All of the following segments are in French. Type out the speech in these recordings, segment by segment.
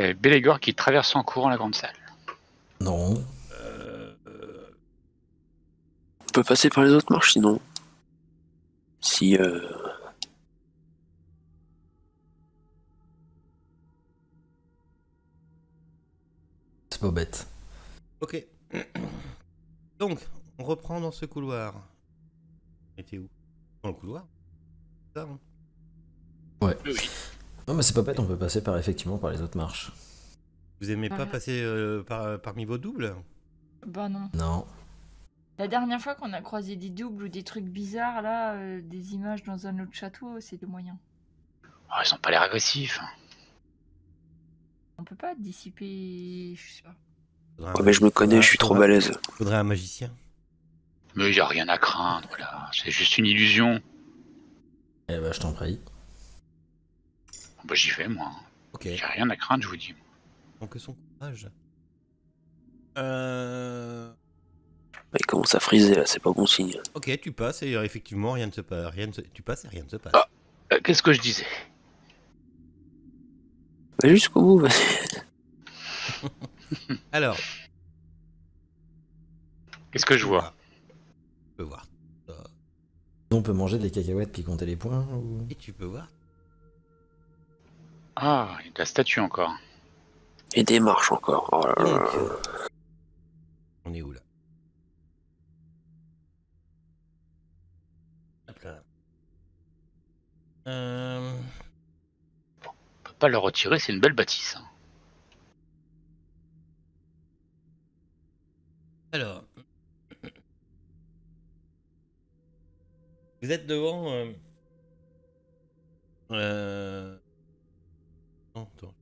j'avais Bélégor qui traverse en courant la grande salle. Non. On peut passer par les autres marches sinon. Si C'est pas bête. Ok. Donc, on reprend dans ce couloir. Et t'es où? Dans le couloir? Ça, hein. Ouais. Oui. Non, mais c'est pas bête, on peut passer effectivement par les autres marches. Vous aimez pas passer parmi vos doubles? Bah non. Non. La dernière fois qu'on a croisé des doubles ou des trucs bizarres, là, des images dans un autre château, c'est le moyen. Oh, ils ont pas l'air agressifs. On peut pas dissiper... Je sais pas. ouais, mais je me connais, je suis trop balèze. Faudrait un magicien. Mais y a rien à craindre là, c'est juste une illusion. Eh bah, je t'en prie. Bah j'y vais moi. Ok. J'ai rien à craindre, je vous dis. Donc son courage. Il commence à friser là, c'est pas bon signe. Ok, tu passes et effectivement rien ne se passe. Tu passes et rien ne se passe. Ah. Qu'est-ce que je disais? Va jusqu'au bout, vas-y. Alors. Qu'est-ce que je vois? Tu peux voir. On peut manger des cacahuètes puis compter les points ou... Et tu peux voir. Ah, il y a de la statue encore. Et des marches encore. Oh là là. On est où là? Hop là. On peut pas le retirer, c'est une belle bâtisse. Hein. Alors. Vous êtes devant. Non, attends.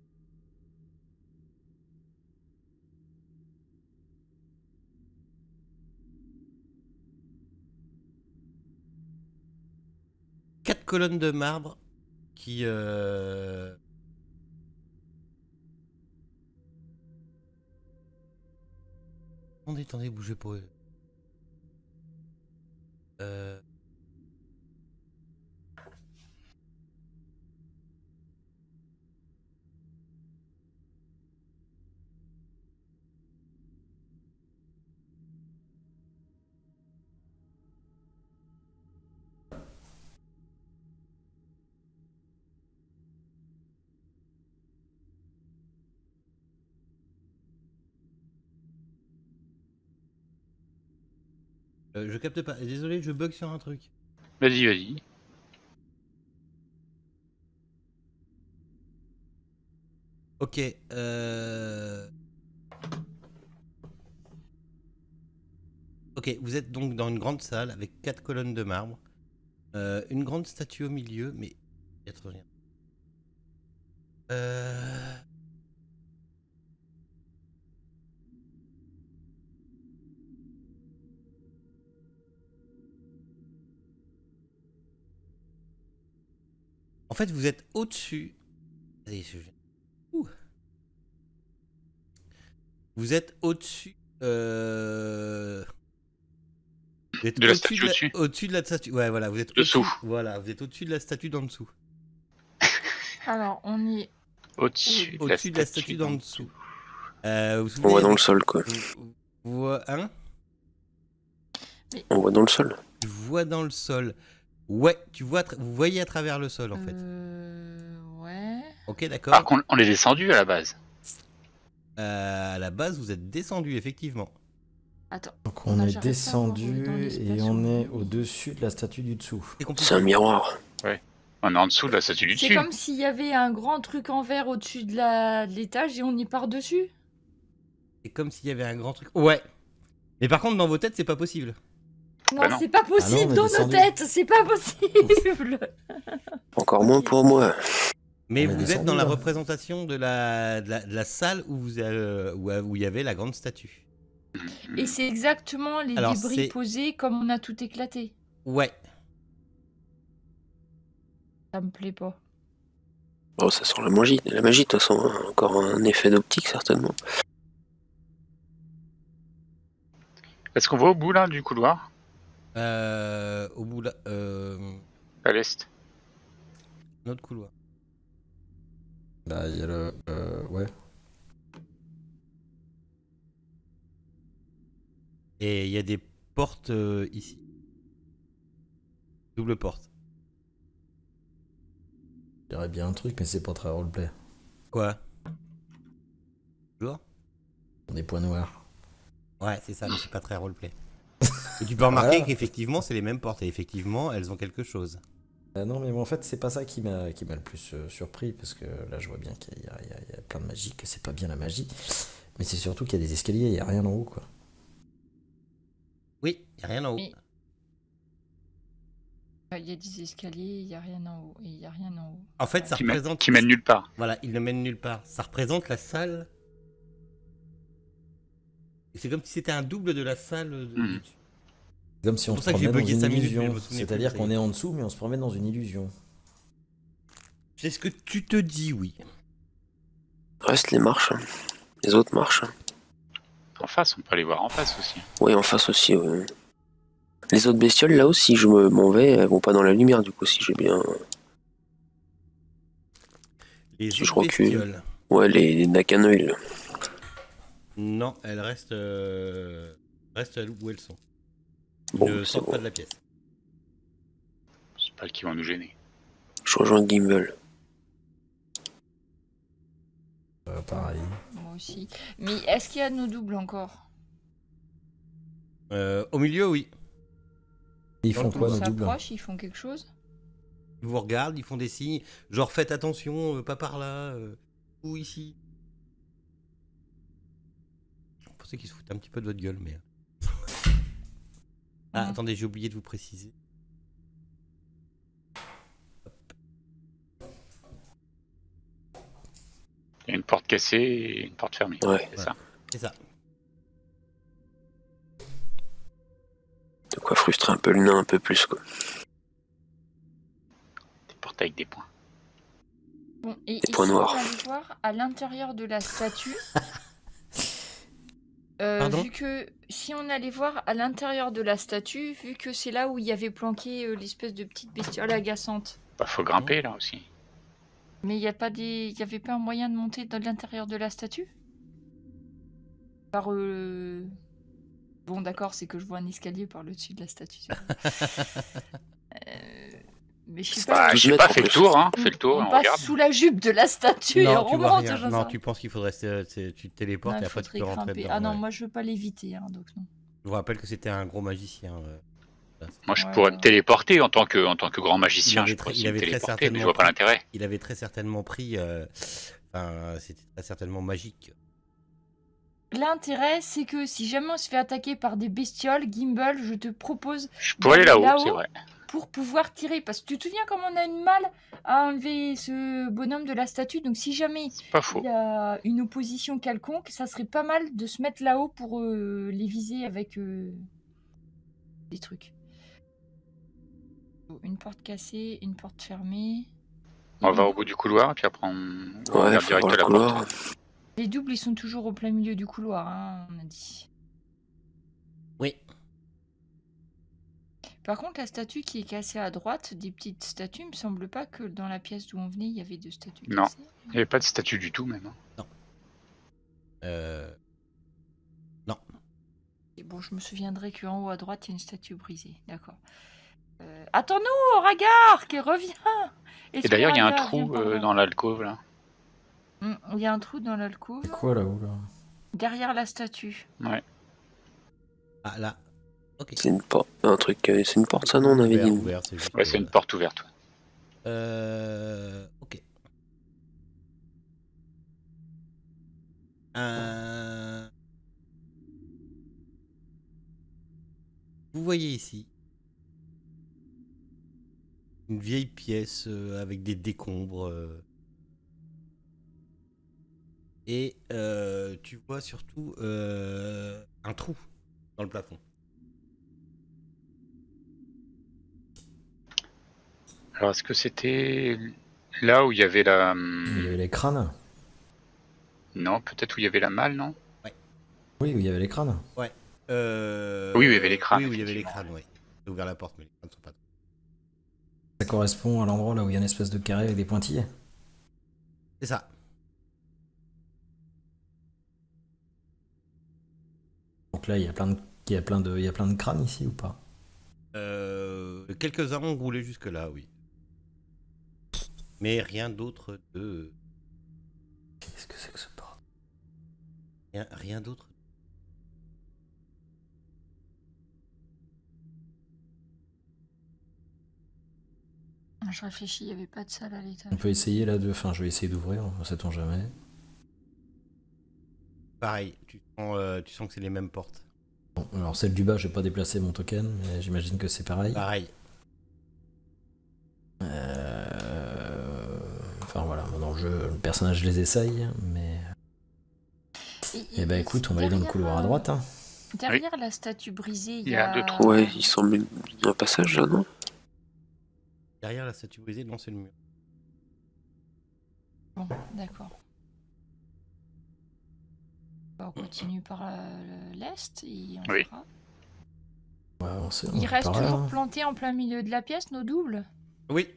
Quatre colonnes de marbre qui. Attendez, bougez pas. Je capte pas. Désolé, je bug sur un truc. Vas-y, vas-y. Ok. Ok, vous êtes donc dans une grande salle avec 4 colonnes de marbre. Une grande statue au milieu, mais... Attends, En fait, vous êtes au-dessus... Allez, Ouh. Vous êtes au-dessus... Vous êtes de la statue au-dessus. Au-dessus de la statue. Ouais, voilà, vous êtes dessous. au-dessus. Voilà, vous êtes au-dessus de la statue d'en dessous. Alors, on est... Au-dessus de la statue d'en dessous. On voit dans le sol quoi. Hein? On voit dans le sol. Tu vois dans le sol. Ouais, vous voyez à travers le sol en fait. Ouais... Ok, d'accord. Par contre, on est descendu à la base. À la base, vous êtes descendu, effectivement. Attends. Donc on est descendu et on est au-dessus de la statue du dessous. C'est un miroir. On est en dessous de la statue du C'est dessus. comme s'il y avait un grand truc en verre au-dessus de l'étage et on y part dessus. C'est comme s'il y avait un grand truc. Ouais. Mais par contre, dans vos têtes, c'est pas possible. Non, Bah non. c'est pas possible on est dans nos descendu. têtes, c'est pas possible. Encore moins pour moi. Mais On est vous êtes descendu, dans la là. représentation de la salle où il y avait la grande statue. Et c'est exactement les Alors, débris c'est- posés comme on a tout éclaté. Ouais. Ça me plaît pas. Oh, ça sent la magie. La magie, de toute façon, hein. Encore un effet d'optique certainement. Est-ce qu'on va au bout là du couloir? Au bout là. À l'est. Notre couloir. Bah, il y a le... ouais. Et il y a des portes ici. Double porte. Je dirais bien un truc, mais c'est pas très roleplay. Quoi? Toujours? Des points noirs. Ouais, c'est ça, mais c'est pas très roleplay. Et tu peux remarquer Voilà. qu'effectivement, c'est les mêmes portes. Et effectivement, elles ont quelque chose. Non, mais bon, en fait, c'est pas ça qui m'a le plus surpris, parce que là, je vois bien qu'il y a plein de magie, que c'est pas bien la magie. Mais c'est surtout qu'il y a des escaliers, il y a rien en haut, quoi. Oui, il n'y a rien en haut. Mais- Il y a des escaliers, il n'y a rien en haut. Et il n'y a rien en haut. En fait, ça Qui représente... qui mène nulle part. Voilà, il ne mène nulle part. Ça représente la salle. Et c'est comme si c'était un double de la salle du dessus. C'est comme si C'est on pour se ça que j'ai promenait dans bugué une 5 minutes, mais illusion. je me souvenais C'est-à-dire plus, qu'on ça y est est. en dessous, mais on se promène dans une illusion. C'est ce que tu te dis, oui. Reste les marches. Hein. Les autres marches. Hein. En face, on peut aller voir en face aussi. Oui, en face aussi. Ouais. Les autres bestioles, là aussi, je m'en vais, elles vont pas dans la lumière, du coup, si j'ai bien... Les Si je autres recule. bestioles. Ouais, les Nakanoï, là. Non, elles restent où elles sont. Ils Bon, ne c'est sortent bon. pas de la pièce. C'est pas elles qui vont nous gêner. Je rejoins Gimbal. Pareil. Moi aussi. Mais est-ce qu'il y a nos doubles encore? Au milieu, oui. Et ils Dans font le quoi, On nos doubles? s'approche, ils font quelque chose? Ils vous regardent, ils font des signes. Genre, faites attention, pas par là, ou ici. Je pensais qu'ils se foutent un petit peu de votre gueule, mais... Ah, Mhm. attendez, j'ai oublié de vous préciser. Il y a une porte cassée et une porte fermée. Ouais. C'est ça. C'est ça. De quoi frustrer un peu le nain un peu plus, quoi. Des portes avec des points. Bon, et Des points si noirs. on allait voir à l'intérieur de la statue, Pardon? vu que si on allait voir à l'intérieur de la statue, vu que c'est là où il y avait planqué l'espèce de petite bestiole agaçante, Bah, faut grimper là aussi. mais il y avait pas un moyen de monter dans l'intérieur de la statue? Par bon, d'accord, c'est que je vois un escalier par le dessus de la statue. c'est bon. Mais je sais pas. Bah, je sais 12 pas, mètres, fais en le plus. tour, hein. Fais le tour, On on passe regarde. sous la jupe de la statue et on Non, tu vois remonte. rien. j'en Non, sais tu penses qu'il faudrait... tu te téléportes Non, et il après tu faudrait peux rentrer grimper. dedans. Ah non, ouais. moi je veux pas l'éviter, hein, donc non. Je vous rappelle que c'était un gros magicien. Moi, je Ouais, pourrais ouais. me téléporter en tant que grand magicien. avait Je pourrais très- essayer il de me avait très téléporter, mais je certainement vois pas pris- l'intérêt. Il avait très certainement pris... Enfin, c'était très certainement magique. L'intérêt, c'est que si jamais on se fait attaquer par des bestioles, Gimbal, je te propose Je pourrais aller d'aller là-haut, c'est vrai. pour pouvoir tirer. Parce que tu te souviens comme on a une malle à enlever ce bonhomme de la statue. Donc si jamais C'est pas faux. il y a une opposition quelconque, ça serait pas mal de se mettre là-haut pour les viser avec des trucs. Bon, une porte cassée, une porte fermée. On Et va les au bout du couloir, puis après on Ouais, regarde faut direct voir à le la couloir. porte. Les doubles, ils sont toujours au plein milieu du couloir, hein, on a dit. Oui. Par contre, la statue qui est cassée à droite, des petites statues, il me semble pas que dans la pièce d'où on venait, il y avait deux statues Non. cassées. Il n'y avait pas de statue du tout, même. hein. Et bon, je me souviendrai qu'en haut à droite, il y a une statue brisée. D'accord. Attends-nous, Ragar, qui revient. Et d'ailleurs, il y a un Ragar, trou viens par là. dans l'alcôve, là. Il y a un trou dans l'alcôve, C'est quoi là-haut, là? derrière la statue. Ouais. Ah, là. Ok. C'est une porte. Un truc. C'est une porte, ça, non, on avait dit. Ouvert, c'est juste, Ouais, c'est une porte ouverte. Ok. Vous voyez ici une vieille pièce avec des décombres. Et tu vois surtout un trou dans le plafond. Alors, est-ce que c'était là où il y avait la... Il y avait les crânes. Non, peut-être où il y avait la malle, non? Oui, où il y avait les crânes. Oui, il y avait les crânes, Oui, il y avait les effectivement. crânes, oui. J'ai ouvert la porte, mais les crânes ne sont pas. Ça correspond à l'endroit là où il y a une espèce de carré avec des pointillés. C'est ça. Donc là, il y a plein de Il y a plein de crânes ici ou pas? Quelques-uns ont roulé jusque-là, oui. Mais rien d'autre de... Qu'est-ce que c'est que ce bordel? Rien d'autre. Je réfléchis, il n'y avait pas de salle à l'étage. On peut essayer là de... Enfin, je vais essayer d'ouvrir, sait-on jamais. Pareil, tu sens que c'est les mêmes portes. Bon, alors celle du bas, je vais pas déplacer mon token, mais j'imagine que c'est pareil. Pareil. Enfin voilà, moi, dans le jeu, le personnage les essaye, mais... Eh ben écoute, on va aller dans le couloir à droite. Hein. Derrière la statue brisée, Il y a 2 trous. Ouais, il semble y a un passage là, non? Derrière la statue brisée, non, c'est le mur. Bon, d'accord. On continue par l'est et on Oui. verra. Ouais, on sait, on Ils est restent par là, toujours hein. plantés en plein milieu de la pièce, nos doubles? Oui.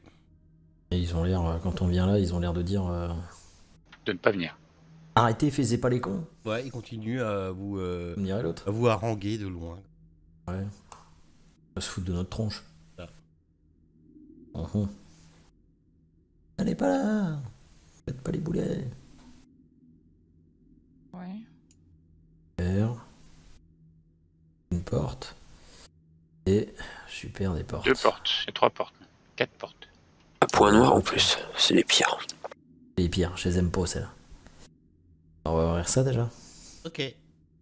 Et ils ont l'air, quand on vient là, ils ont l'air de dire... De ne pas venir. Arrêtez, faisez pas les cons, Ouais, il continue à vous, comme dirait l'autre. à vous haranguer de loin. Ouais. On va se foutre de notre tronche. Ça. Allez pas là. Faites pas les boulets. Ouais. Super. Une porte. Et super des portes. 2 portes. Il y a 3 portes. 4 portes. Un point noir en plus, c'est les pires. Les pires, je les aime pas celles-là. On va ouvrir ça déjà. Ok.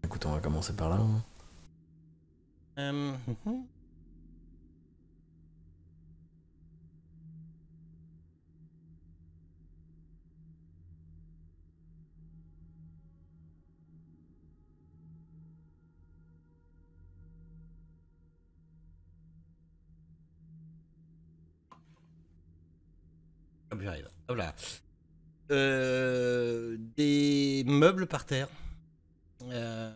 Écoute, on va commencer par là. Hein. Hop, j'arrive. Hop là. Des meubles par terre. Ah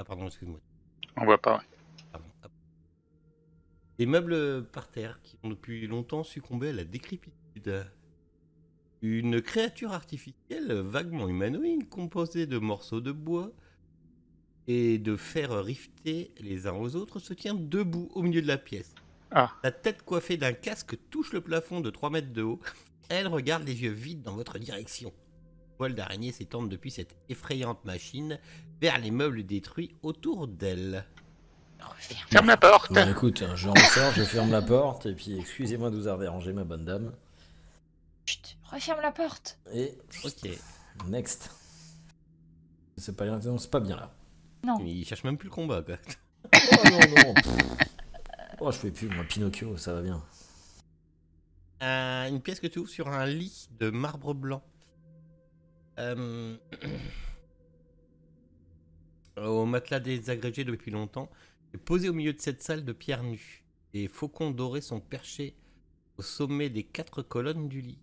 pardon, excuse-moi. On voit pas, ouais. Pardon. Hop. Des meubles par terre qui ont depuis longtemps succombé à la décrépitude. Une créature artificielle vaguement humanoïde composée de morceaux de bois et de fer riftés les uns aux autres se tient debout au milieu de la pièce. Ah. La tête coiffée d'un casque touche le plafond de 3 mètres de haut. Elle regarde les yeux vides dans votre direction. Les poils d'araignée s'étendent depuis cette effrayante machine vers les meubles détruits autour d'elle. Ferme la porte. Bon, écoute, je ressors, je ferme la porte, et puis excusez-moi de vous avoir dérangé, ma bonne dame. Chut, referme la porte. Et Ok. next. C'est pas bien là. Non. Il cherche même plus le combat, quoi. Oh non, non. Oh, je fais plus, moi, Pinocchio, ça va bien. Une pièce que tu ouvres sur un lit de marbre blanc. Au matelas désagrégé depuis longtemps, et posé au milieu de cette salle de pierre nue. Des faucons dorés sont perchés au sommet des 4 colonnes du lit.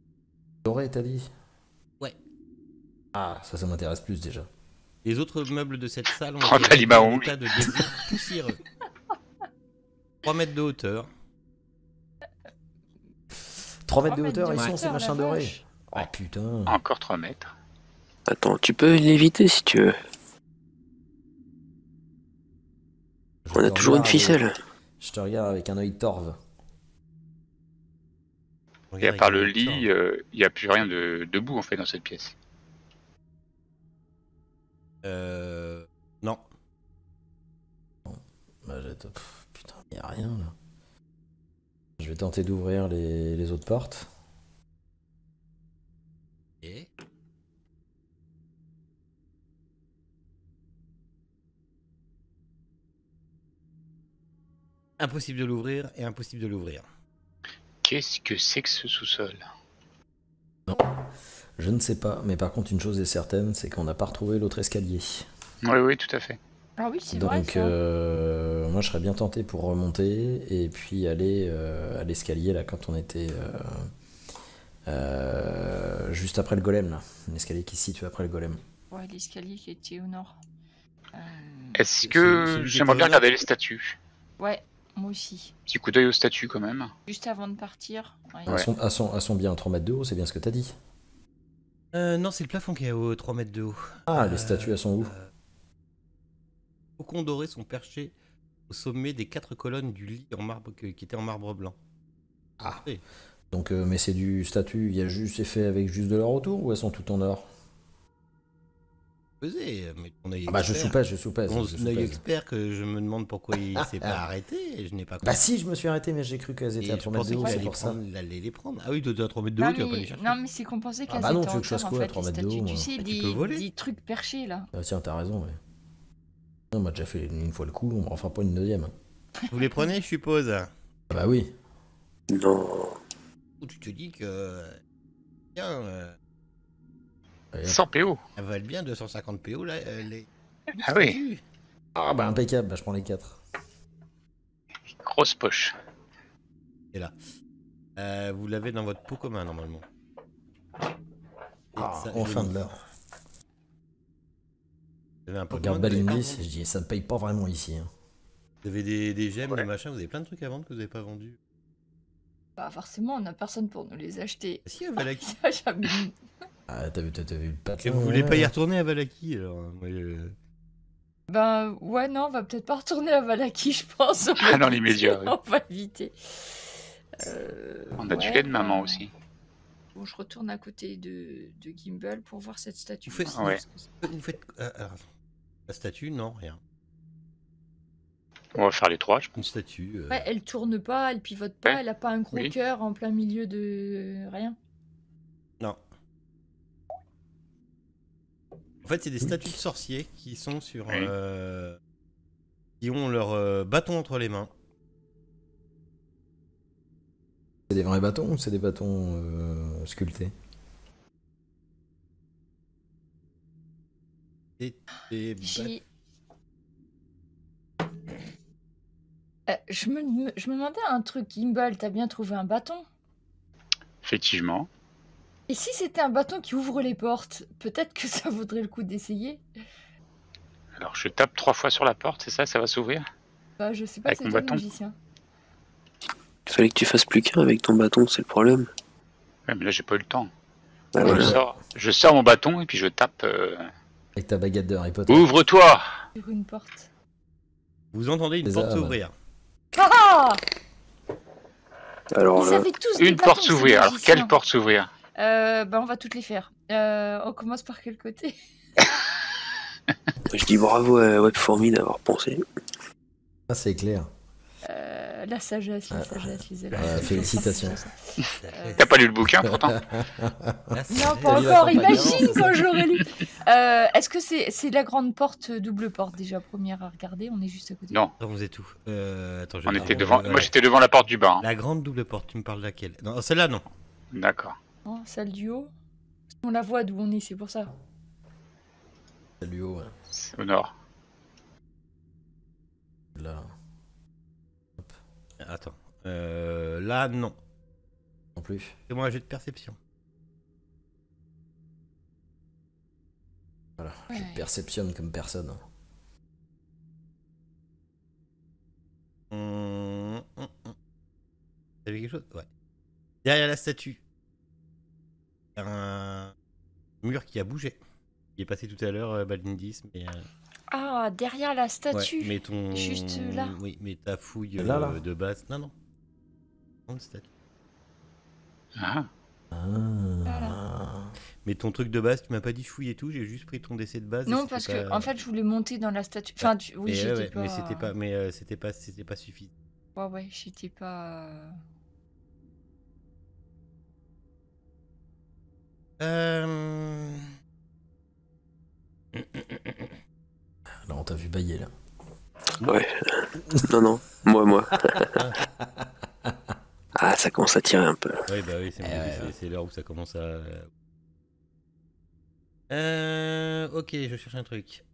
Doré, t'as dit? Ouais. Ah, ça m'intéresse plus déjà. Les autres meubles de cette salle ont Oh, été Talima restés en Ong. état de débris poussiéreux. 3 mètres de hauteur. 3 mètres de 3 mètres hauteur, de ils sont hauteur, ces la machins dorés. vache. Oh putain. Encore 3 mètres. Attends, tu peux l'éviter si tu veux. Je On a te toujours une regarde ficelle. Je te regarde avec un œil torve. Et à part le lit, il n'y a plus rien de debout en fait dans cette pièce. Non. Bah, putain, il n'y a rien là. Je vais tenter d'ouvrir les autres portes. Et... Impossible de l'ouvrir et impossible de l'ouvrir. Qu'est-ce que c'est que ce sous-sol? Je ne sais pas, mais par contre, une chose est certaine, c'est qu'on n'a pas retrouvé l'autre escalier. Oui, oui, tout à fait. Ah oui, c'est vrai Donc, ça. moi, je serais bien tenté pour remonter et puis aller à l'escalier là quand on était juste après le golem là. Un escalier qui se situe après le golem. Ouais, l'escalier qui était au nord. Est-ce Celui que qui j'aimerais était bien au nord. regarder les statues? Ouais, moi aussi. Petit coup d'œil aux statues quand même. Juste avant de partir. Ouais. Ouais. Elles sont bien à 3 mètres de haut, c'est bien ce que t'as dit. Non, c'est le plafond qui est à 3 mètres de haut. Ah, les statues, elles sont où? faucons dorés sont perchés au sommet des 4 colonnes du lit en marbre qui était en marbre blanc. Ah. Oui. Donc, mais c'est du statut, c'est fait avec juste de l'or autour ou elles sont toutes en or? Mais ton œil Ah bah je expert, soupèse. ton je œil soupèse. expert que je me demande pourquoi il s'est pas arrêté et je n'ai pas compris. Bah si, je me suis arrêté, mais j'ai cru qu'elles étaient Et à je 3 mètres pensais de haut, qu'il c'est allait pour ça. il allait les prendre. Ah oui, tu es à 3 mètres de haut, Non, tu vas pas les chercher. non, mais c'est qu'on pensait Ah qu'elles bah non, étaient tu veux en que je fasse hauteur, en quoi, à fait, 3 les mètres de statues. haut, Tu moi sais, Bah, tu peux voler. des trucs perchés, là. Ah tiens, t'as raison, ouais. On m'a déjà fait une fois le coup, on m'en fera pas une deuxième. Hein. Vous les prenez, je suppose. Ah bah oui. Non. Ou tu te dis que. Tiens, Allez, hop. 100 PO. elles valent bien 250 PO là, les. Ah oui, statues. Ah bah impeccable, bah je prends les 4. grosse poche. Et là. Vous l'avez dans votre pot commun normalement. Et Ah, ça, enfin je- de l'or. Vous avez un Je pot regarde commun que vous avez pas Balindis et vendu. je dis ça ne paye pas vraiment ici. Hein. Vous avez des gemmes, Ouais. des machins, vous avez plein de trucs à vendre que vous n'avez pas vendus. Bah, forcément, on n'a personne pour nous les acheter. Si, à Valaki. Ça, jamais. Ah t'as vu le Et patin. vous voulez pas y retourner à Valaki alors moi, Ben, ouais, non, on va peut-être pas retourner à Valaki, je pense. On va Ah, dans éviter, l'immédiat, oui. On va éviter. On a du Ouais, lait de maman ben, aussi. Bon, je retourne à côté de Gimbal pour voir cette statue. Vous faites- voir Ouais. ce que c'est. Vous faites. Alors, la statue, non, rien. On va faire les 3, je pense. Une statue. Ouais, elle tourne pas, elle pivote pas, Ouais, elle a pas un gros oui. cœur en plein milieu de rien. Non. En fait, c'est des statues de sorciers qui sont sur. Oui. Qui ont leur bâton entre les mains. C'est des vrais bâtons ou c'est des bâtons sculptés? Et des J'ai- je me demandais un truc, Gimbal, t'as bien trouvé un bâton? Effectivement. Et si c'était un bâton qui ouvre les portes, peut-être que ça vaudrait le coup d'essayer. Alors je tape 3 fois sur la porte, c'est ça, ça va s'ouvrir? Bah, je sais pas, Avec c'est mon toi le bâton? magicien. Il fallait que tu fasses plus qu'un avec ton bâton, c'est le problème. Ouais, mais là j'ai pas eu le temps. Bah, Je voilà. sors mon bâton et puis je tape. Avec ta baguette de Harry Potter. Ouvre-toi! Sur une porte. Vous entendez une Des porte âmes. s'ouvrir. Ah! Alors Ils là, avaient tous des Une porte bâtons, ces s'ouvrir. Alors magiciens. quelle porte s'ouvrir? Bah, on va toutes les faire. On commence par quel côté? je dis bravo à Webformy d'avoir pensé. Ah c'est clair. La sagesse, les élèves. Ah, félicitations. T'as pas lu le bouquin pourtant? Non, pas T'as lu la encore, campagne imagine avant, quand je l'aurais lu. Est-ce que c'est la grande porte, double porte déjà, première à regarder? On est juste à côté. Non, Vous êtes où Attends, je on vais était voir. devant. Voilà. Moi j'étais devant la porte du bas. Hein. La grande double porte, tu me parles de laquelle? Non, celle-là, non. D'accord. Oh, salle du haut. On la voit d'où on est, c'est pour ça. Salut haut, ouais. C'est au nord. Là, Attends. Là, non. non plus. Fais-moi un jet de perception. Voilà, je Ouais. perceptionne comme personne. T'avais quelque chose? Ouais. Derrière la statue, il y a un mur qui a bougé. Il est passé tout à l'heure, Balindis, mais. Ah, derrière la Ouais, statue. mais ton. Juste là. Oui, mais ta fouille Là. de base. Non, non. Grande statue. Ah. Ah. Mais ton truc de base, tu m'as pas dit fouille et tout, j'ai juste pris ton décès de base. et Non, c'était parce pas- que en fait, je voulais monter dans la statue. Enfin, oui, Mais, j'étais ouais, pas. mais c'était pas suffisant. Ouais, j'étais pas. Là, on t'a vu bailler, là. Ouais. Non, moi. Ah, ça commence à tirer un peu. Oui, bah oui, c'est l'heure où ça commence à. Ok, je cherche un truc.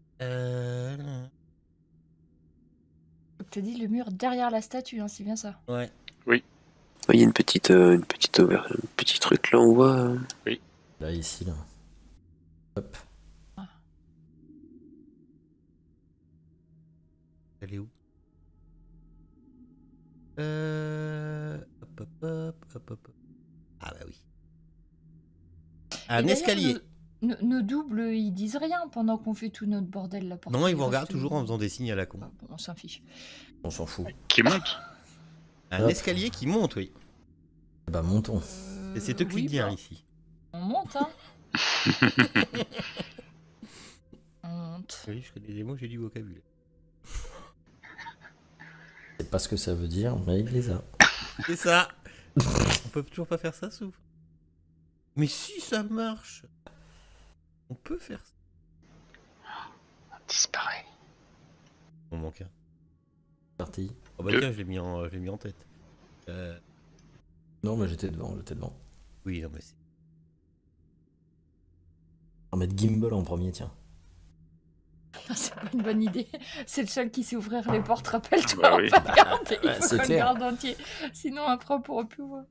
T'as dit le mur derrière la statue, hein, c'est bien ça. Ouais. Il y a une petite un petit truc là, on voit. Là, ici, là. Hop. Elle est où? Hop. Ah bah oui. Et Un d'ailleurs, escalier. nos doubles, ils disent rien pendant qu'on fait tout notre bordel là. Non, ils vous regardent toujours en faisant des signes à la con. Ah, bon, on s'en fiche. On s'en fout. Qui monte. Un Hop. escalier qui monte, oui. Bah montons. Et c'est te Oui, clique bien bah, ici. on monte, hein. On monte. Oui, je connais des mots, j'ai du vocabulaire. C'est pas ce que ça veut dire, mais il les a. C'est ça. On peut toujours pas faire ça, souffle. Mais si ça marche, on peut faire ça. Disparaît. On manque un. Parti. Oh bah Deux. tiens, je l'ai mis en tête. Non, mais j'étais devant. Oui, non mais c'est... On va mettre Gimbal en premier, tiens. C'est pas une bonne idée. C'est le seul qui sait ouvrir les portes, rappelle-toi. Bah On oui. va le garder. Ouais, Il c'est faut le clair. garder entier. Sinon, après, on pourra plus voir.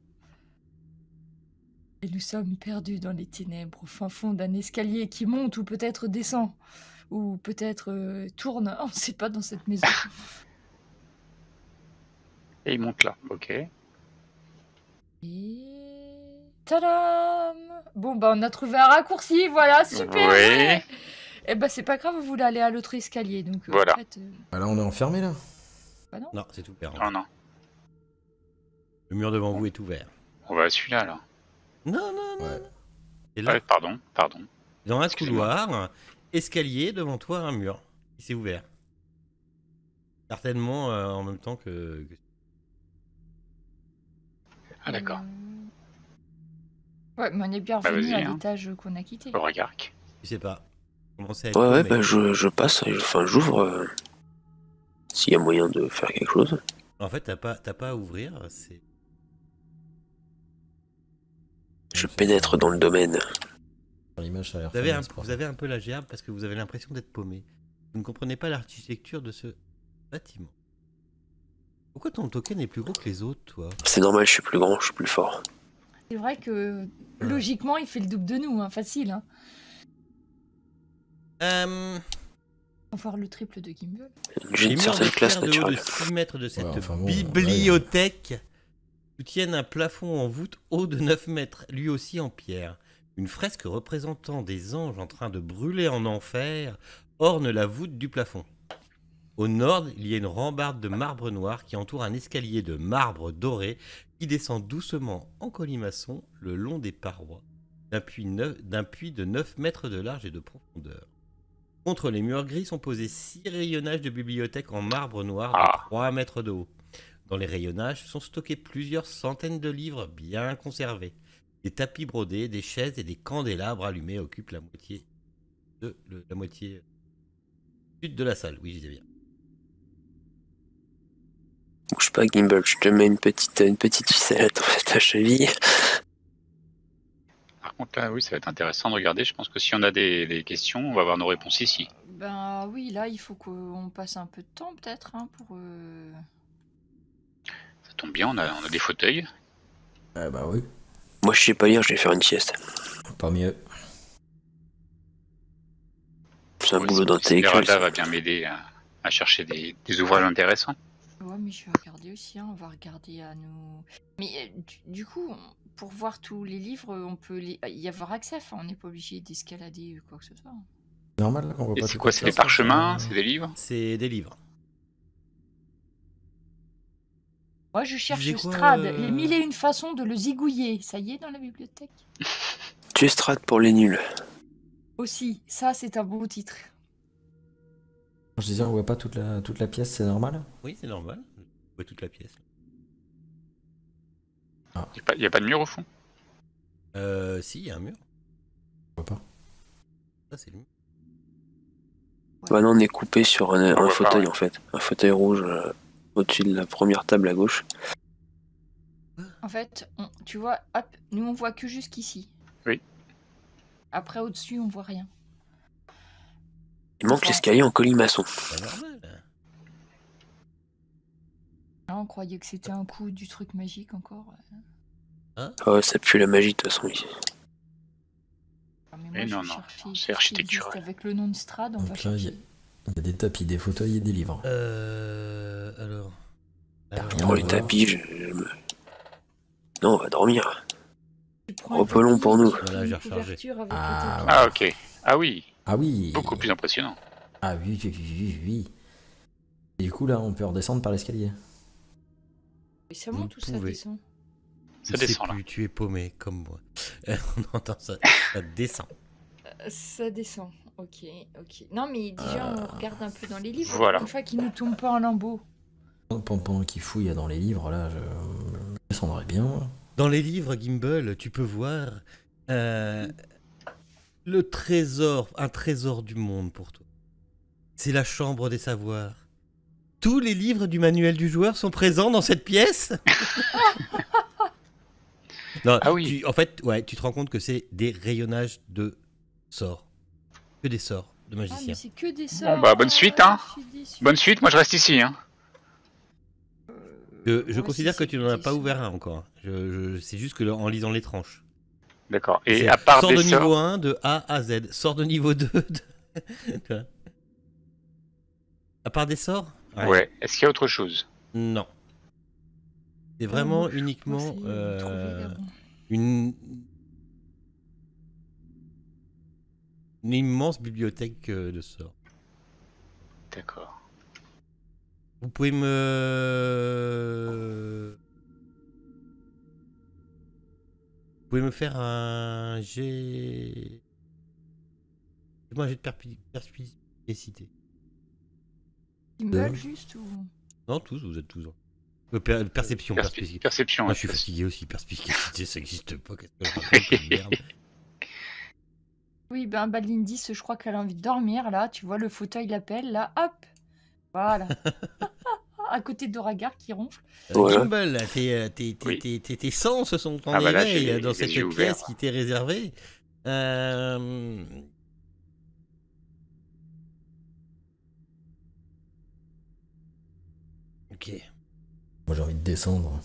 Et nous sommes perdus dans les ténèbres, au fin fond d'un escalier qui monte ou peut-être descend. Ou peut-être tourne. On ne sait pas dans cette maison. Et il monte là, ok. Et... Tadam! Bon, bah, on a trouvé un raccourci, voilà, super! Oui. Et bah, c'est pas grave, vous voulez aller à l'autre escalier, donc Voilà. en fait, Bah là, on est enfermé là. bah non. Non, c'est ouvert. Oh non. Le mur devant vous est ouvert. On va à celui-là, là. Non, non, non. Ouais. Et là, Ouais, pardon. dans un excusez-moi. couloir, escalier, devant toi, un mur qui s'est ouvert. Certainement en même temps que... Ah d'accord. Ouais, mais on est bien Bah, revenu vas-y, à hein. l'étage qu'on a quitté. Au regard. Je sais pas. Commencez à Ouais, ouais, mais- bah je passe, enfin j'ouvre. S'il y a moyen de faire quelque chose. En fait, t'as pas à ouvrir, c'est... Je pénètre dans le domaine. L'image, ça a l'air Vous avez, funeste, quoi. vous avez un peu la gerbe parce que vous avez l'impression d'être paumé. Vous ne comprenez pas l'architecture de ce bâtiment. Pourquoi ton token est plus gros que les autres, toi? C'est normal, je suis plus grand, je suis plus fort. C'est vrai que logiquement, il fait le double de nous, hein, facile. Hein. On va voir le triple de Gimbal. J'ai Les une murs de certaine classe pierre de haut de naturelle. 6 mètres de cette Ouais, enfin bon, bibliothèque soutiennent un plafond en voûte haut de 9 mètres, lui aussi en pierre. Une fresque représentant des anges en train de brûler en enfer orne la voûte du plafond. Au nord, il y a une rambarde de marbre noir qui entoure un escalier de marbre doré qui descend doucement en colimaçon le long des parois d'un puits de 9 mètres de large et de profondeur. Contre les murs gris sont posés 6 rayonnages de bibliothèque en marbre noir de Ah. 3 mètres de haut. Dans les rayonnages sont stockés plusieurs centaines de livres bien conservés. Des tapis brodés, des chaises et des candélabres allumés occupent la moitié sud de la salle. Oui, je disais bien. Bouge pas, Gimbal, je te mets une petite ficelle à ta cheville. Par contre, là, oui, ça va être intéressant de regarder. Je pense que si on a des questions, on va avoir nos réponses ici. Ben oui, là, il faut qu'on passe un peu de temps, peut-être, hein, pour... Ça tombe bien, on a des fauteuils. Ah bah oui, Moi, je sais pas lire, je vais faire une sieste. pas mieux. C'est un Ouais, boulot si d'intellectuel. Esmeralda ça. va bien m'aider à chercher des ouvrages intéressants. Ouais, mais je vais regarder aussi, hein, on va regarder à nous... Mais du coup, pour voir tous les livres, on peut y avoir accès, enfin, on n'est pas obligé d'escalader quoi que ce soit. Normal là, qu'on voit Et pas c'est tout quoi? ça, C'est des ça, parchemins? ça- C'est des livres? C'est des livres. Moi, je cherche disais quoi, Strad, les 1001 façons de le zigouiller. Ça y est, dans la bibliothèque. Tu es Strad pour les nuls. Aussi, ça, c'est un beau titre. Je disais, on voit pas toute la pièce, c'est normal? Oui, c'est normal. Vous voyez toute la pièce. Il n'y a pas de mur au fond? Si, il y a un mur. On voit pas. Ça, c'est le mur. Bah non, on est coupé sur un voit fauteuil pas, ouais. en fait. Un fauteuil rouge au-dessus de la première table à gauche. En fait, tu vois, hop, nous, on voit que jusqu'ici. Oui. Après, au-dessus, on voit rien. Il manque Enfin, l'escalier en colimaçon. C'est pas normal. Ah, on croyait que c'était un coup du truc magique encore. Oh, ça pue la magie de toute façon ici. Ah, mais Mais moi, non, je non, cherchais c'est tout ce qui architectural. existe avec le nom de Strad, on va Donc là, il chercher. y a des tapis, des fauteuils et des livres. Alors. Rien Pour à les voir. tapis, je me... Non, on va dormir. Tu prends Oh, peu long pour nous. Voilà, j'ai une rechargé. couverture avec Ah, le tapis. Ah, ok. Ah oui, Ah oui. beaucoup plus impressionnant. Ah oui, oui, oui, oui, oui. Et du coup, là, on peut redescendre par l'escalier. Et ça monte Vous ou ça pouvez. descend? Ça Je sais descend là. plus, tu es paumé comme moi. On entend ça, ça descend. Ça descend. Ok, ok. Non, mais déjà, on regarde un peu dans les livres. Voilà. Une fois qu'ils nous tombent pas en lambeaux. Pendant qu'il fouille dans les livres, là, je descendrai bien. Moi. Dans les livres Gimbal, tu peux voir le trésor, un trésor du monde pour toi. C'est la chambre des savoirs. Tous les livres du manuel du joueur sont présents dans cette pièce. Non, Ah oui. en fait, ouais, tu te rends compte que c'est des rayonnages de sorts. Que des sorts de Ah, mais magiciens. c'est que des sorts. bah, bonne suite, hein. Je suis déçue. Bonne suite, moi je reste ici. Hein. Je Ouais, considère si, que c'est tu n'en as des pas sorts. ouvert un encore. C'est juste que en lisant les tranches. D'accord. Et C'est à part sort des de niveau sorts. 1 de A à Z. Sort de niveau 2 de... Tu vois. À part des sorts Ouais. Est-ce qu'il y a autre chose? Non. C'est Ah, vraiment moi, je uniquement pensais trouver là-bas. une immense bibliothèque de sorts. D'accord. Vous pouvez me faire un jet... Fais-moi un jet de perspicacité. Gimbal juste ou... Non, tous, vous êtes tous. Perception, perspicacité. Perception. Moi, ouais, je suis c'est- fatigué aussi, perspicacité, ça n'existe pas. Qu'est-ce que je raconte comme merde. Oui, ben Balindis, je crois qu'elle a envie de dormir, là. Tu vois, le fauteuil l'appelle, là, hop. Voilà. À côté d'Oragar qui ronfle. Voilà. Gimbal, Oui. tes sens sont en Ah bah là, éveil j'ai dans les cette yeux pièce ouverts. qui t'est réservée. Ok. Moi, j'ai envie de descendre.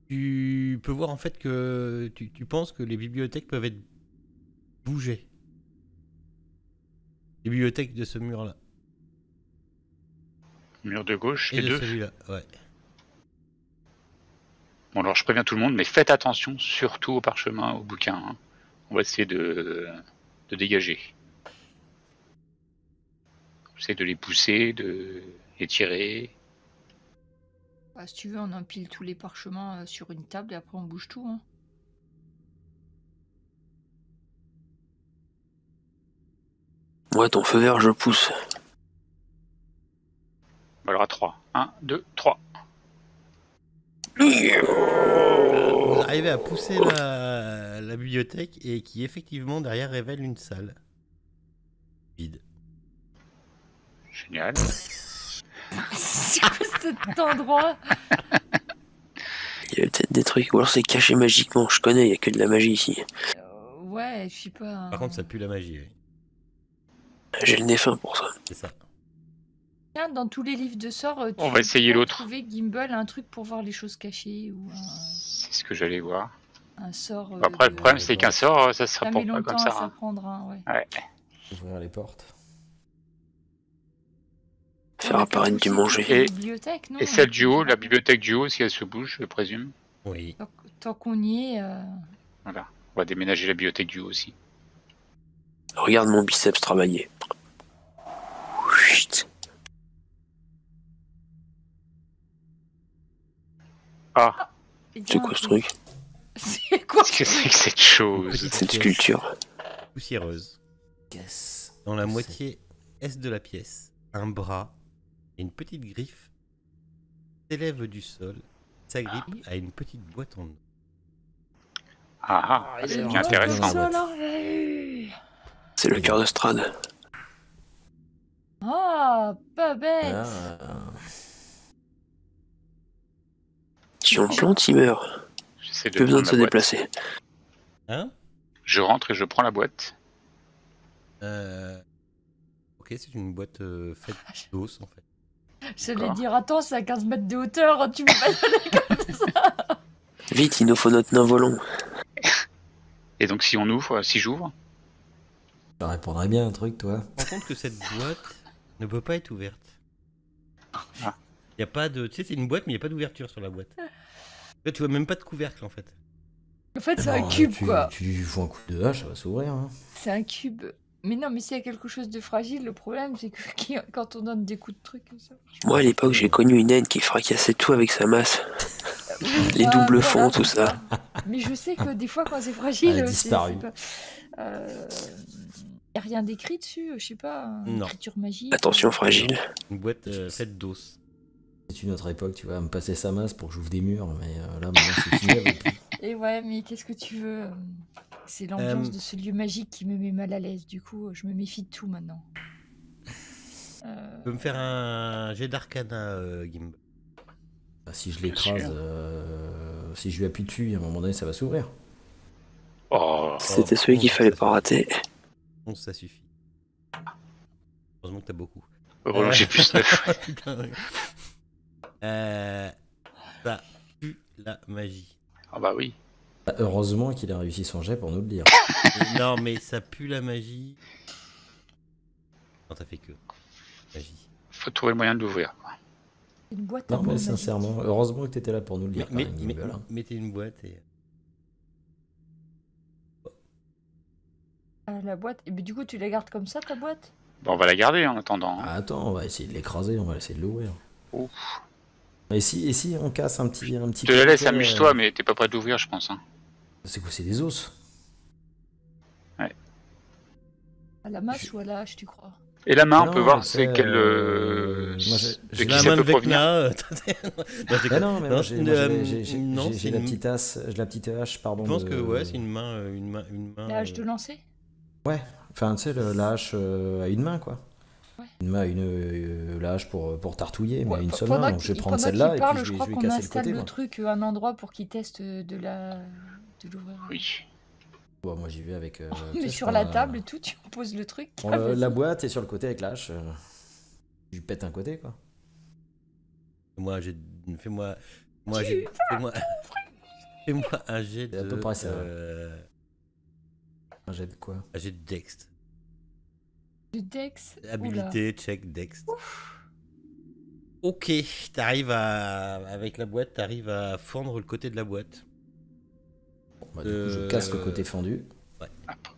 Tu peux voir en fait que tu penses que les bibliothèques peuvent être bougées. Les bibliothèques de ce mur-là. Mur de gauche, Et les de deux. celui-là, ouais. Bon, alors je préviens tout le monde, mais faites attention, surtout au parchemin, au bouquin. Hein. On va essayer de dégager. On essaie de les pousser, de les tirer. Bah, si tu veux, on empile tous les parchemins sur une table et après on bouge tout. Hein. Moi, ton feu vert, je pousse. Alors à 3. 1, 2, 3. Vous arrivez à pousser la bibliothèque et qui effectivement derrière révèle une salle vide. Génial. C'est quoi cet endroit? Il y a peut-être des trucs. Ou alors c'est caché magiquement. Je connais, il y a que de la magie ici. Ouais, je sais pas. Par contre, ça pue la magie. Oui. J'ai le nez fin pour ça. C'est ça. Tiens, dans tous les livres de sorts, On va essayer l'autre. Trouver Gimbal un truc pour voir les choses cachées ou C'est ce que j'allais voir. un sort. Après, le problème, c'est qu'un sort, ça se Ça met rapporte pas longtemps comme à ça. Hein. s'apprendre, hein, ouais. Ouais. Ouvrir les portes. Faire On a apparaître qu'à du pousser manger. toutes les Et- bibliothèques, non Et celle du haut, la bibliothèque du haut, si elle se bouge, je présume. Oui. Tant qu'on y est. Voilà. On va déménager la bibliothèque du haut aussi. Regarde mon biceps travailler. Chut. Ah, il y a C'est un quoi ce truc? C'est quoi qu'est-ce que c'est que cette chose? C'est une sculpture. Poussiéreuse. Yes. Dans la C'est- moitié est de la pièce, un bras et une petite griffe s'élèvent du sol, s'agrippent à une petite boîte en or. Ah, il c'est est bien vraiment intéressant. bien. C'est le cœur de Strad. Ah, pas bête. Ah, Si on le plante, il meurt. J'essaie de Plus besoin de prendre se la boîte. déplacer. Hein Je rentre et je prends la boîte. Ok, c'est une boîte faite d'os en fait. J'allais D'accord. dire, attends, c'est à 15 mètres de hauteur, tu peux pas y aller comme ça. Vite, il nous faut notre nain volant. Et donc si on ouvre, si j'ouvre, ça répondrait bien un truc, toi. Je me rends compte que cette boîte ne peut pas être ouverte. Ah. Il Y a pas de... Tu sais, c'est une boîte, mais il n'y a pas d'ouverture sur la boîte. Là, tu vois même pas de couvercle, en fait. En fait, c'est Non, un cube, quoi. Tu lui fous un coup de hache, ça va s'ouvrir. Hein. C'est un cube. Mais non, mais s'il y a quelque chose de fragile, le problème, c'est que quand on donne des coups de trucs comme ça... Moi, à l'époque, j'ai connu une naine qui fracassait tout avec sa masse. Les doubles fonds, tout ça. Mais je sais que des fois, quand c'est fragile, Elle a disparu. Y a rien d'écrit dessus, je sais pas, Non. écriture magique. Attention, fragile. Une boîte faite d'os. C'est une autre époque, tu vas me passer sa masse pour que j'ouvre des murs, mais là, maintenant, c'est fini avec lui. Et ouais, mais qu'est-ce que tu veux C'est l'ambiance de ce lieu magique qui me met mal à l'aise. Du coup, je me méfie de tout maintenant. Tu peux me faire un jet d'arcana, Gimb. Bah, si je l'écrase, si je lui appuie dessus, à un moment donné, ça va s'ouvrir. Oh, C'était celui qu'il fallait pas rater. 11, ça suffit. Heureusement que t'as beaucoup. heureusement que j'ai plus 9. Putain, ouais. Ça pue la magie. Ah bah oui. Bah, heureusement qu'il a réussi son jet pour nous le dire. Non, mais ça pue la magie. Non, ça fait que magie. Faut trouver le moyen de l'ouvrir. Une boîte à Non, mais mots magique. sincèrement, heureusement que t'étais là pour nous le dire. quand même, Gimbal, hein. Mettez une boîte et... La boîte. Et ben, du coup, tu la gardes comme ça, ta boîte? Bon, on va la garder en attendant. hein. Ah, attends, on va essayer de l'écraser, on va essayer de l'ouvrir. Ouf. Et si on casse un petit Je te la laisse, paquet, amuse-toi, mais t'es pas prêt de l'ouvrir, je pense. hein. C'est quoi, c'est des os? À la masse ou à la hache, tu crois? Et la main, on Non, peut voir c'est, c'est quelle. moi, de j'ai qui la ça main peut de provenir. Vecna. Ah non, mais moi, j'ai non, j'ai c'est la une... petite hache, pardon. Je pense de- que ouais, c'est une main... La hache de lancer? Ouais, enfin, tu sais, la hache à une main, quoi. Ouais. Une main, la hache pour tartouiller, mais Ouais, à une seule pendant main. Donc je vais qu'il- prendre pendant celle-là qu'il et parle, puis je je crois vais qu'on casser le installe côté. le Moi. truc à un endroit pour qu'il teste de l'ouvrir. Oui. Bon, moi, j'y vais avec. On tu sais, met je sur prends la table et tout, tu poses le truc. prends Ah, vas-y. la boîte et sur le côté avec la hache. Je lui pète un côté, quoi. Moi, fais-moi un jet C'est à peu de... près ça. Un jet de quoi? un jet de Dex. Le Dex. Oula. Habilité, check, Dex. Ok, avec la boîte, t'arrives à fendre le côté de la boîte. Bon, bah, du coup, je casse le côté fendu.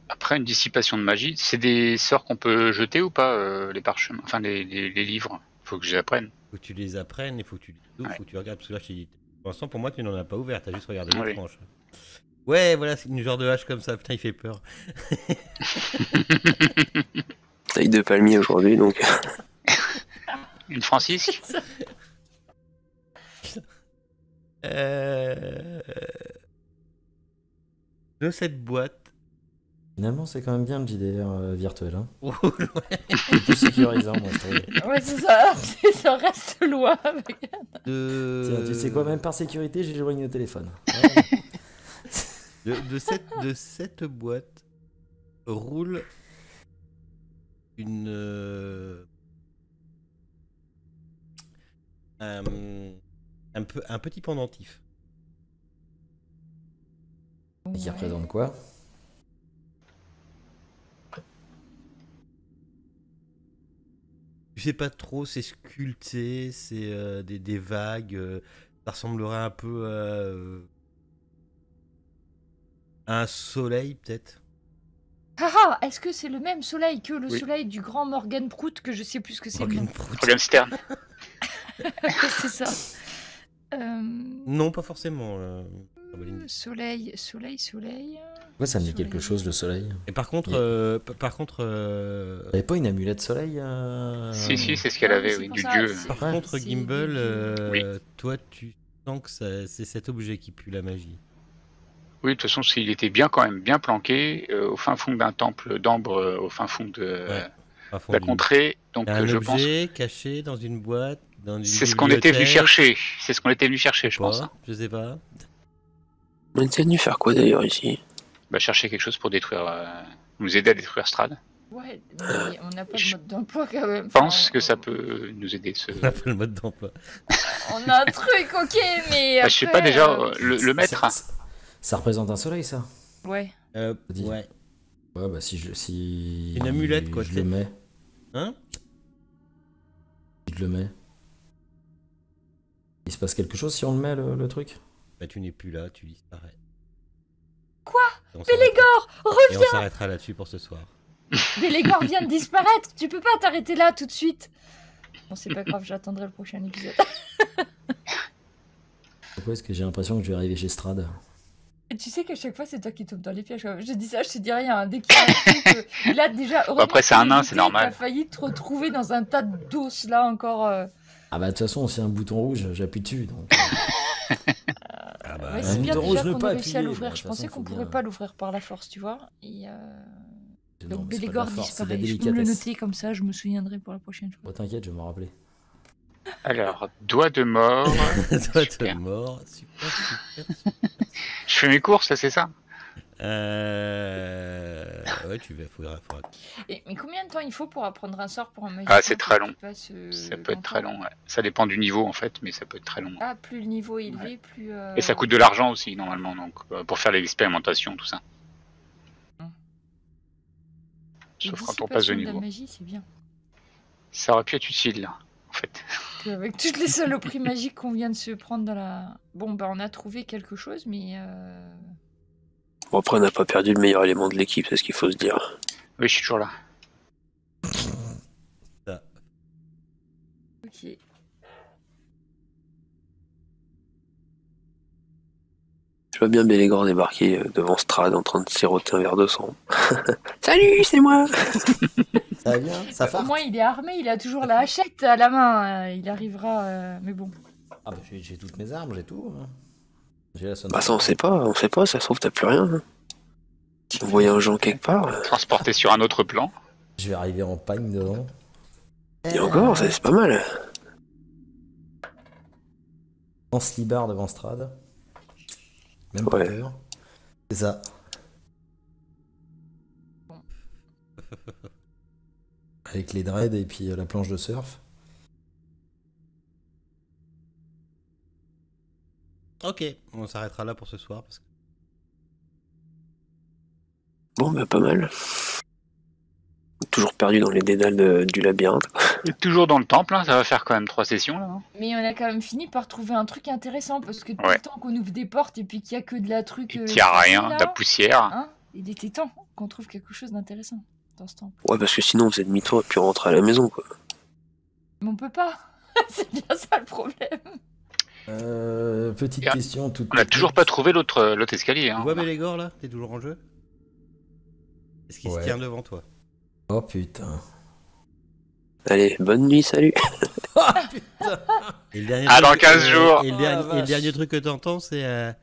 Après une dissipation de magie, c'est des sorts qu'on peut jeter ou pas, les parchemins, enfin les livres. Faut que je les apprenne. Faut que tu les apprennes, il faut que tu les ouvres, Ouais. faut que tu regardes. Parce que là, pour l'instant, pour moi, tu n'en as pas ouvert, t'as juste regardé Oui. les tranches. Ouais, voilà, c'est une genre de hache comme ça, putain, il fait peur. Taille de palmier aujourd'hui, donc. Une francisque. De cette boîte. Finalement, c'est quand même bien le JDR virtuel. Hein. Ouais. C'est plus sécurisant, moi, je trouve. Ouais, c'est ça. Ça reste loin. Avec... Tiens, tu sais quoi, même par sécurité, j'ai joigné au téléphone. De cette boîte roule un petit pendentif. Et qui représente quoi? Tu sais pas trop, c'est sculpté, c'est des vagues. Ça ressemblerait un peu à un soleil, peut-être. Ah, est-ce que c'est le même soleil que le Oui. soleil du grand Morgan Prout que je sais plus ce que c'est le Morgan nom. Prout. Morgan Stern. C'est ça. Non, pas forcément. Soleil. Ouais, ça me dit quelque chose, le soleil. Et par contre, T'avais pas une amulette soleil Si, c'est ce qu'elle Ah, avait, c'est oui, pour du ça, dieu. c'est- par Ouais. contre, c'est Gimbal, des Oui. toi, tu sens que c'est cet objet qui pue la magie. Oui, de toute façon, il était bien quand même bien planqué au fin fond d'un temple d'ambre, au fin fond de Ouais, à fond la du- contrée. Donc, Un je pense objet caché dans une boîte, dans une c'est ce qu'on était venu bibliothèque, chercher. C'est ce qu'on était venu chercher, je pense. pas, hein. je sais pas. On était venu faire quoi d'ailleurs ici? Bah, chercher quelque chose pour détruire, nous aider à détruire Strad. Ouais, mais on n'a pas de Je mode d'emploi quand même. Je pense Enfin, que ça peut nous aider. On a pas le mode d'emploi. On a un truc, ok, mais. Bah, je sais après, pas déjà le maître. Ça représente un soleil, ça? Ouais. Dis. Ouais. Ouais, bah si Une amulette, quoi, je tu le sais. mets. Hein? Je le mets. Il se passe quelque chose si on le met, le truc? Bah, tu n'es plus là, tu disparais. Quoi? Et on s'arrêtera- Bélégor, Et on s'arrêtera là-dessus pour ce soir. Bélégor vient de disparaître. Tu peux pas t'arrêter là tout de suite. Bon, c'est pas grave, j'attendrai le prochain épisode. Pourquoi est-ce que j'ai l'impression que je vais arriver chez Strad? Et tu sais qu'à chaque fois, c'est toi qui tombes dans les pièges. Je dis ça, je te dis rien. Hein. Dès qu'il y a un truc, là, déjà, Après, c'est un nain, c'est normal. T'as failli te retrouver dans un tas d'os, là, encore. Ah bah de toute façon, s'il y a un bouton rouge, j'appuie dessus. Donc... Ah bah, Ouais, un c'est bien bouton déjà rouge ne qu'on pas ait réussi à appuyer, l'ouvrir. bah, de Je toute pensais façon, qu'on faut pourrait bien- pas l'ouvrir par la force, tu vois. Et Non, donc mais c'est pas de la Bélégor force, c'est de la disparaît. Je peux me le délicatesse. noter comme ça, je me souviendrai pour la prochaine fois. Oh, t'inquiète, je vais m'en rappeler. Alors, doigt de mort. toi, t'es Super. mort. Super, super, super. Je fais mes courses, là, c'est ça? Ouais, tu vas faudra. Mais combien de temps il faut pour apprendre un sort pour un magicien? Ah, c'est très pour long. qu'il passe, Ça peut être très longtemps long, ouais. Ça dépend du niveau, en fait, mais ça peut être très long. Ah, plus le niveau est élevé, plus. Et ça coûte de l'argent aussi, normalement, donc pour faire l'expérimentation, tout ça. Et Sauf quand on passe de dissipation la niveau. magie, c'est bien. Ça aurait pu être utile, là, en fait. Avec toutes les saloperies magiques qu'on vient de se prendre dans la. Bon, bah, on a trouvé quelque chose, mais. Bon, après, on n'a pas perdu le meilleur élément de l'équipe, c'est ce qu'il faut se dire. Oui, je suis toujours là. Ok. Je vois bien Bélégor débarquer devant Strad en train de siroter un verre de sang. Salut, c'est moi! Ça va bien? Ça Au farte? moins, il est armé, il a toujours la hachette à la main. Il arrivera. Mais bon. Ah bah j'ai toutes mes armes, j'ai tout. Hein. J'ai la sonde. Bah ça, on sait pas, ça se trouve, t'as plus rien. Hein. Vous voyez un Jean quelque part? Transporté sur un autre plan. Je vais arriver en pagne devant. Et encore, c'est pas mal. En slibard devant Strad. Même pas Ouais. peur. C'est ça. Avec les dreads et puis la planche de surf. Ok, on s'arrêtera là pour ce soir. Parce que... Bon, bah pas mal. Toujours perdu dans les dédales du labyrinthe. Et toujours dans le temple, hein, ça va faire quand même 3 sessions, là. Hein. Mais on a quand même fini par trouver un truc intéressant parce que tout Ouais. le temps qu'on ouvre des portes et puis qu'il y a que de la truc. Il n'y a rien, là, de la poussière. hein, il était temps qu'on trouve quelque chose d'intéressant dans ce temple. Ouais, parce que sinon, on faisait demi-tour et puis on rentrait à la maison, quoi. Mais on peut pas. C'est bien ça le problème. Petite Bien. question toute On n'a petite. toujours pas trouvé l'autre escalier. Tu Hein. vois Bélégor là? T'es toujours en jeu? Est-ce qu'il Ouais. se tient devant toi? Oh putain. Allez, bonne nuit, salut! Et le dernier Ah, truc- dans 15 jours. Et le, Oh, dernier, la et le vache. dernier truc que t'entends, c'est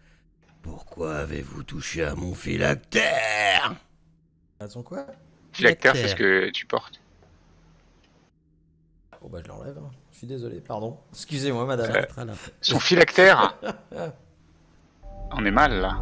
pourquoi avez-vous touché à mon phylactère? Elles sont quoi? Phylactère, c'est ce que tu portes. Oh bah je l'enlève. Hein. Je suis désolé, pardon. Excusez-moi madame. Ça arrêtera là. Son phylactère. On est mal, là.